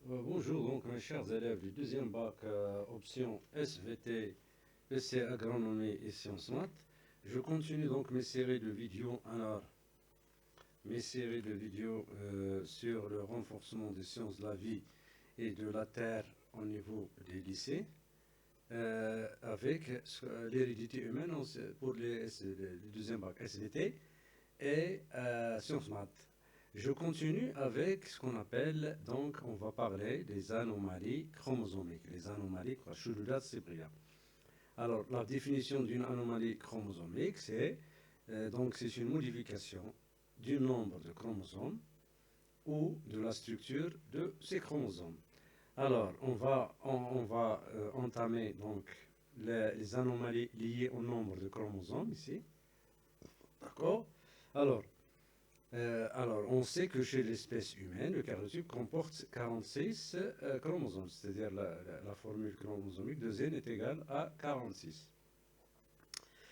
Bonjour, donc mes chers élèves du deuxième bac, option SVT, PC Agronomie et Sciences Maths. Je continue donc mes séries de vidéos. Alors, mes séries de vidéos sur le renforcement des sciences de la vie et de la terre au niveau des lycées, avec l'hérédité humaine pour le deuxième bac SVT et Sciences Maths. Je continue avec ce qu'on appelle, donc on va parler des anomalies chromosomiques, les anomalies choroidales cypriens. Alors la définition d'une anomalie chromosomique, c'est une modification du nombre de chromosomes ou de la structure de ces chromosomes. Alors on va entamer donc les anomalies liées au nombre de chromosomes ici, d'accord? Alors on sait que chez l'espèce humaine, le karyotype comporte 46 chromosomes, c'est-à-dire la formule chromosomique de Z est égale à 46.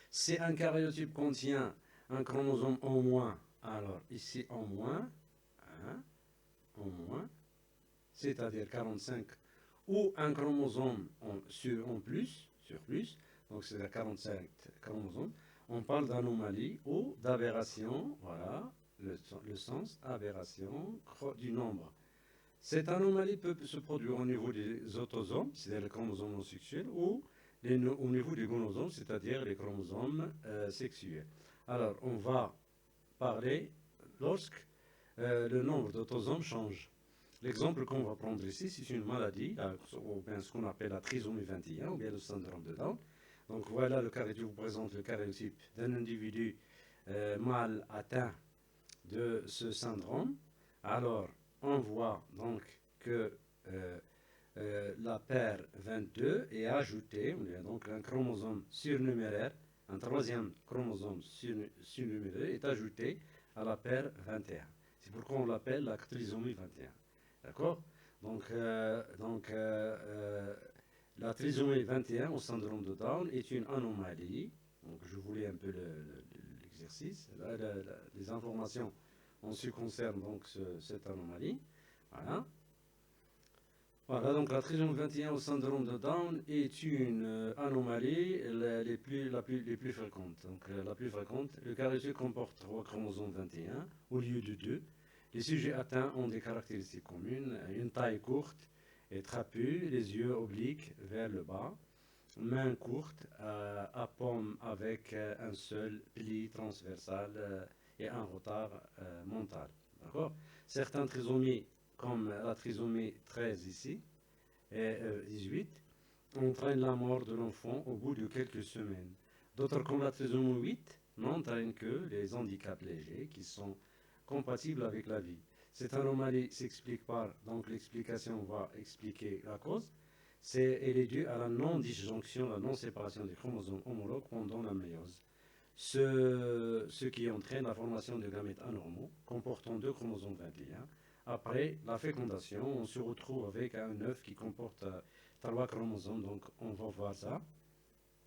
Si un karyotype contient un chromosome en moins, alors ici en moins, hein, en moins, c'est-à-dire 45, ou un chromosome en plus, sur plus, donc c'est-à-dire 45 chromosomes, on parle d'anomalie ou d'aberration, voilà, le sens aberration du nombre. Cette anomalie peut se produire au niveau des autosomes, c'est-à-dire les chromosomes non sexuels, ou au niveau des gonosomes, c'est-à-dire les chromosomes sexuels. Alors, on va parler lorsque le nombre d'autosomes change. L'exemple qu'on va prendre ici, c'est une maladie, ou bien ce qu'on appelle la trisomie 21, ou bien le syndrome de Down. Donc voilà, le karyotype vous présente le karyotype d'un individu mâle atteint de ce syndrome. Alors, on voit donc que la paire 22 est ajoutée, on a donc un chromosome surnuméraire, un troisième chromosome surnuméraire est ajouté à la paire 21. C'est pourquoi on l'appelle la trisomie 21. D'accord? La trisomie 21 au syndrome de Down est une anomalie. Donc, je voulais un peu l'exercice. Les informations en ce qui concerne donc cette anomalie. Voilà. Voilà, donc la trisomie 21 au syndrome de Down est une anomalie les plus fréquentes. Donc la plus fréquente, le karyotype comporte 3 chromosomes 21 au lieu de 2. Les sujets atteints ont des caractéristiques communes, une taille courte et trapue, les yeux obliques vers le bas, mains courtes à paume avec un seul pli transversal et un retard mental. D'accord? Certaines trisomies, comme la trisomie 13 ici, et 18, entraînent la mort de l'enfant au bout de quelques semaines. D'autres, comme la trisomie 8, n'entraînent que les handicaps légers qui sont compatibles avec la vie. Cette anomalie s'explique par, donc l'explication va expliquer la cause, elle est due à la non-disjonction, la non-séparation des chromosomes homologues pendant la méiose. Ce qui entraîne la formation de gamètes anormaux comportant deux chromosomes 21. Après la fécondation, on se retrouve avec un œuf qui comporte trois chromosomes. Donc on va voir ça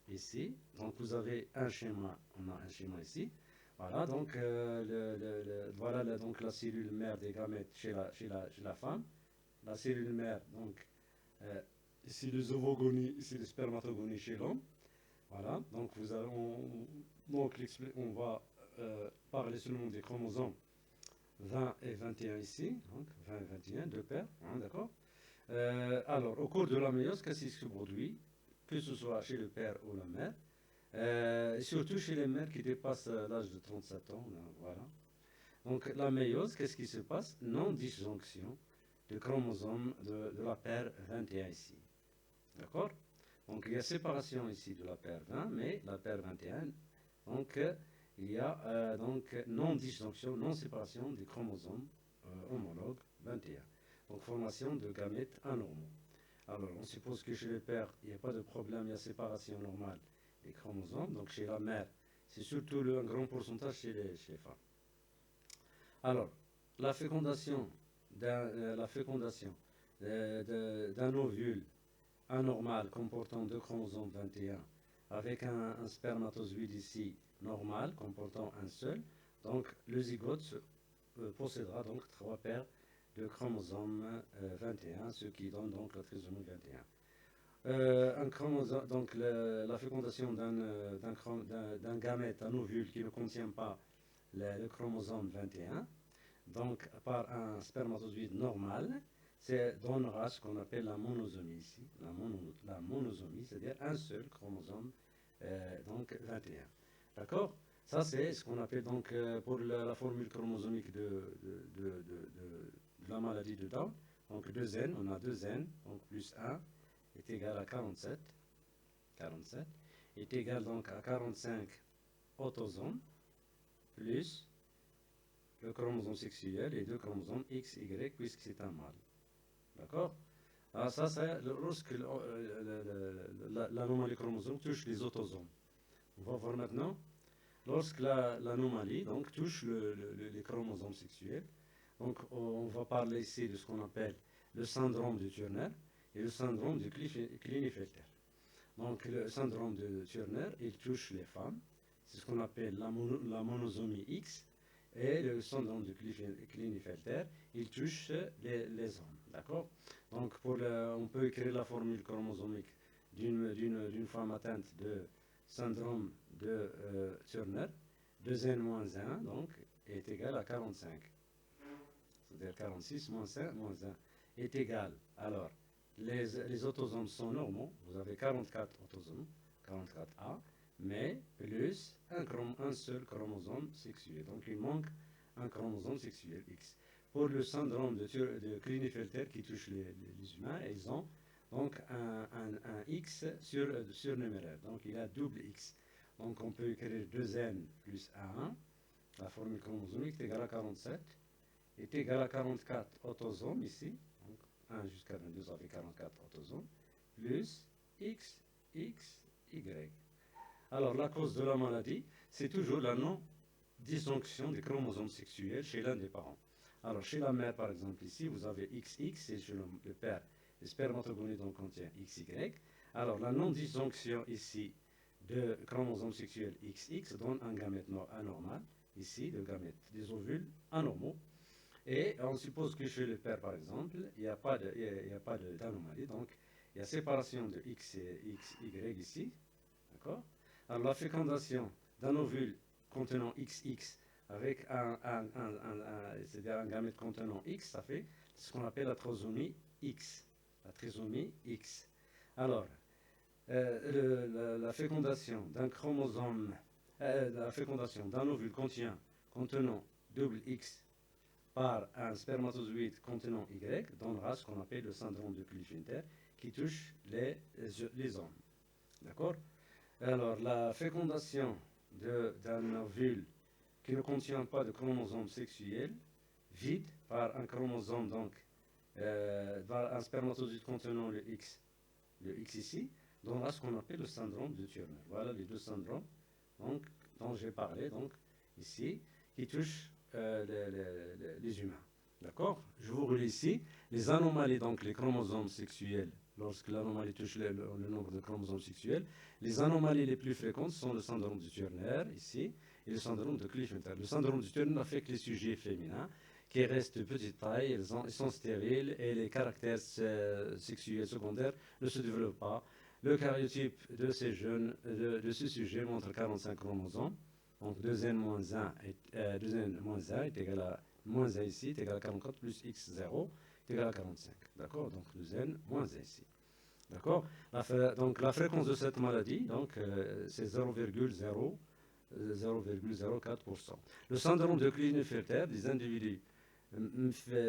ici. Donc vous avez un schéma, on a un schéma ici. Voilà, donc, voilà donc la cellule mère des gamètes chez la femme. La cellule mère, donc ici les ovogonie, ici les spermatogonie chez l'homme. Voilà, donc on va parler seulement des chromosomes 20 et 21 ici, donc 20 et 21, deux paires, hein, d'accord. Alors, au cours de la méiose, qu'est-ce qui se produit, que ce soit chez le père ou la mère, et surtout chez les mères qui dépassent l'âge de 37 ans, voilà. Donc, la méiose, qu'est-ce qui se passe? Non-disjonction de chromosomes de la paire 21 ici, d'accord. Donc, il y a séparation ici de la paire 20, mais la paire 21, donc, il y a donc non-disjonction, non-séparation des chromosomes homologues 21. Donc, formation de gamètes anormaux. Alors, on suppose que chez le père, il n'y a pas de problème, il y a séparation normale des chromosomes. Donc, chez la mère, c'est surtout un grand pourcentage chez les femmes. Alors, la fécondation d'un ovule anormal comportant deux chromosomes 21 avec un spermatozoïde ici normal comportant un seul. Donc le zygote possédera donc trois paires le chromosome 21, ce qui donne donc la trisomie 21. Un chromosome, donc la fécondation d'un gamète, un ovule qui ne contient pas le chromosome 21, donc par un spermatozoïde normal, donnera ce qu'on appelle la monosomie ici, la monosomie, c'est-à-dire un seul chromosome, donc 21. D'accord? Ça, c'est ce qu'on appelle donc pour la formule chromosomique de la maladie de Down. Donc 2N, on a 2N, donc plus 1 est égal à 47. 47 est égal donc à 45 autosomes plus le chromosome sexuel et deux chromosomes X, Y, puisque c'est un mâle. D'accord? Alors ça, c'est lorsque l'anomalie chromosome touche les autosomes. On va voir maintenant, lorsque l'anomalie donc, touche les chromosomes sexuels, donc on va parler ici de ce qu'on appelle le syndrome de Turner et le syndrome de Klinefelter. Donc le syndrome de Turner, il touche les femmes, c'est ce qu'on appelle la monosomie X, et le syndrome de Klinefelter, il touche les hommes. D'accord? Donc on peut écrire la formule chromosomique d'une femme atteinte de syndrome de Turner, 2n-1 donc, est égal à 45. C'est-à-dire 46 moins 5 moins 1 est égal. Alors, les autosomes sont normaux, vous avez 44 autosomes, 44A, mais plus un seul chromosome sexuel. Donc il manque un chromosome sexuel X. Pour le syndrome de Klinefelter qui touche les humains, ils ont donc un X surnuméraire. Donc il a double X. Donc on peut écrire 2N plus 1, la formule chromosomique est égale à 47, est égale à 44 autosomes ici, donc 1 jusqu'à 22 avec 44 autosomes, plus X, X, Y. Alors la cause de la maladie, c'est toujours la non-disjonction des chromosomes sexuels chez l'un des parents. Alors chez la mère par exemple ici, vous avez XX, c'est chez le père, le spermatogonide donc contient XY. Alors la non-disjonction ici de chromosomes sexuels XX donne un gamète anormal, ici le gamète des ovules anormaux. Et on suppose que chez le père, par exemple, il n'y a pas d'anomalie, donc il y a séparation de X et XY ici, d'accord? Alors la fécondation d'un ovule contenant XX avec c'est-à-dire un gamète contenant X, ça fait ce qu'on appelle la trisomie X. La trisomie X. Alors, la fécondation d'un chromosome, la fécondation d'un ovule contenant double X par un spermatozoïde contenant Y donnera ce qu'on appelle le syndrome de Klinefelter qui touche les hommes. D'accord? Alors, la fécondation d'un ovule qui ne contient pas de chromosome sexuel vide par un chromosome, donc, par un spermatozoïde contenant le X ici, donnera ce qu'on appelle le syndrome de Turner. Voilà les deux syndromes donc, dont j'ai parlé donc, ici, qui touchent les humains. D'accord? Je vous relis ici. Les anomalies, donc les chromosomes sexuels, lorsque l'anomalie touche le nombre de chromosomes sexuels, les anomalies les plus fréquentes sont le syndrome de Turner, ici, et le syndrome de Klinefelter. Le syndrome de Turner affecte les sujets féminins qui restent de petite taille, ils sont stériles et les caractères sexuels secondaires ne se développent pas. Le karyotype de ces jeunes, de ce sujet montre 45 chromosomes. Donc 2n-1 est égal à moins 1 ici, est égal à 44 plus x0 est égal à 45. D'accord? Donc 2n moins 1 ici. D'accord? Donc la fréquence de cette maladie, c'est 0,04%. Le syndrome de Klinefelter des individus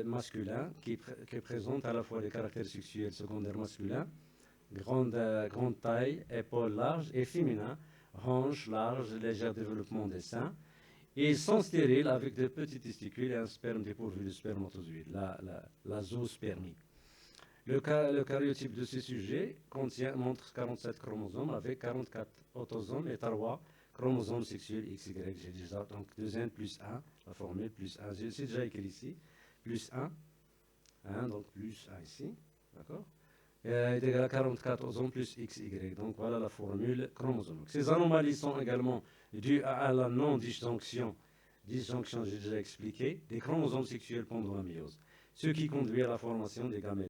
masculins qui présentent à la fois les caractères sexuels secondaires masculins, grande taille, épaules larges, et féminins, hanches larges, léger développement des seins. Et ils sont stériles avec de petits testicules et un sperme dépourvu de spermatozoïdes, la zoospermie. Le karyotype de ces sujets montre 47 chromosomes avec 44 autosomes et 3 chromosomes sexuels XY. J'ai déjà donc 2N plus 1, la formule plus 1. C'est déjà écrit ici. Plus 1, donc plus 1 ici. D'accord? Est égal à 44 autosomes plus XY. Donc voilà la formule chromosomique. Ces anomalies sont également dues à la non-disjonction, j'ai déjà expliqué, des chromosomes sexuels pendant la méiose. ce qui conduit à la formation des gamètes.